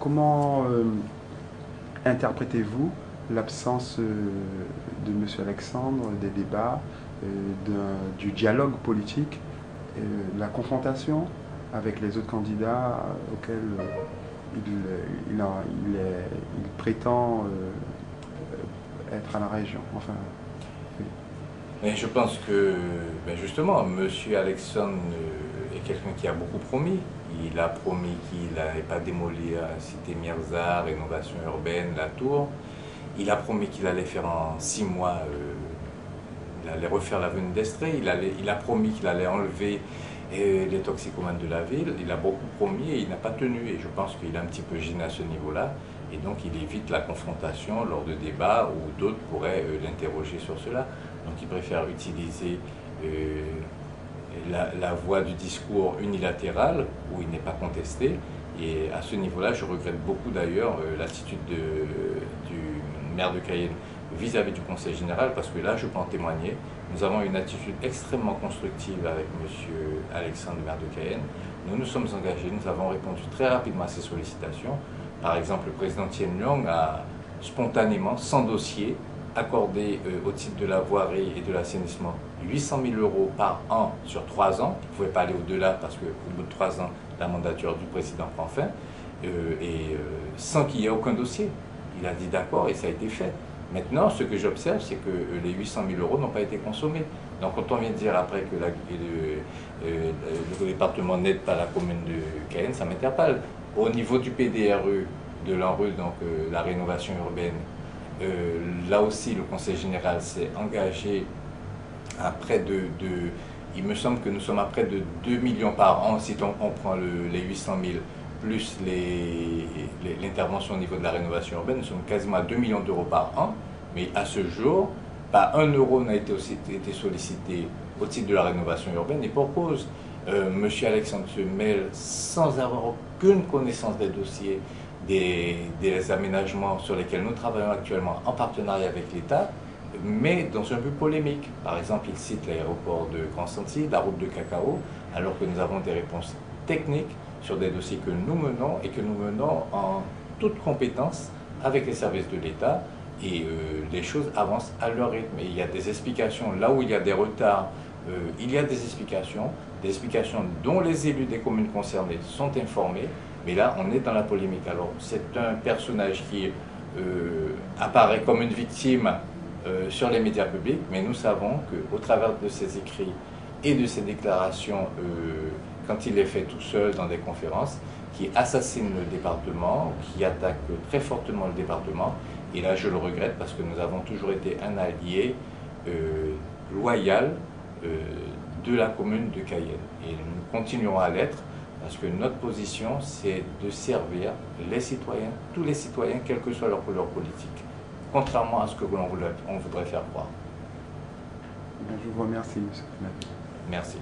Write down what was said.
comment interprétez-vous l'absence de M. Alexandre, des débats, du dialogue politique, la confrontation avec les autres candidats auxquels il prétend être à la région. Enfin, oui. Mais je pense que, justement, M. Alexandre est quelqu'un qui a beaucoup promis. Il a promis qu'il n'allait pas démolir la cité Mirza, rénovation urbaine, la tour. Il a promis qu'il allait faire en 6 mois, il allait refaire l'avenue d'Estrée. Il a promis qu'il allait enlever les toxicomanes de la ville. Il a beaucoup promis et il n'a pas tenu. Et je pense qu'il est un petit peu gêné à ce niveau-là. Et donc il évite la confrontation lors de débats où d'autres pourraient l'interroger sur cela. Donc il préfère utiliser la voie du discours unilatéral où il n'est pas contesté. Et à ce niveau-là, je regrette beaucoup d'ailleurs l'attitude du maire de Cayenne vis-à-vis du Conseil général, parce que là, je peux en témoigner. Nous avons une attitude extrêmement constructive avec M. Alexandre, maire de Cayenne. Nous nous sommes engagés, nous avons répondu très rapidement à ces sollicitations. Par exemple, le président Tien Long a spontanément, sans dossier, accordé au titre de la voirie et de l'assainissement 800 000 € par an sur 3 ans. Il ne pouvait pas aller au-delà parce qu'au bout de 3 ans, la mandature du président prend fin, sans qu'il y ait aucun dossier. Il a dit d'accord et ça a été fait. Maintenant, ce que j'observe, c'est que les 800 000 € n'ont pas été consommés. Donc quand on vient de dire après que le département n'aide pas la commune de Cayenne, ça m'interpelle. Au niveau du PDRE de l'ANRU, donc la rénovation urbaine, là aussi le Conseil général s'est engagé à près il me semble que nous sommes à près de 2 millions par an si on prend les 800 000 plus l'intervention au niveau de la rénovation urbaine. Nous sommes quasiment à 2 millions d'euros par an, mais à ce jour, pas 1 euro n'a été sollicité au titre de la rénovation urbaine, et pour cause. M. Alexandre se mêle sans avoir aucune connaissance des dossiers, des aménagements sur lesquels nous travaillons actuellement en partenariat avec l'État, mais dans un but polémique. Par exemple, il cite l'aéroport de Grand-Santi, la route de Cacao, alors que nous avons des réponses techniques sur des dossiers que nous menons et que nous menons en toute compétence avec les services de l'État, et les choses avancent à leur rythme. Et il y a des explications, là où il y a des retards, il y a des explications dont les élus des communes concernées sont informés, mais là on est dans la polémique. Alors c'est un personnage qui apparaît comme une victime sur les médias publics, mais nous savons qu'au travers de ses écrits et de ses déclarations, quand il les fait tout seul dans des conférences, qui assassine le département, qui attaque très fortement le département, et là je le regrette parce que nous avons toujours été un allié loyal de la commune de Cayenne. Et nous continuerons à l'être parce que notre position, c'est de servir les citoyens, tous les citoyens, quelle que soit leur couleur politique, contrairement à ce que l'on voudrait faire croire. Je vous remercie, M. Fenati. Merci.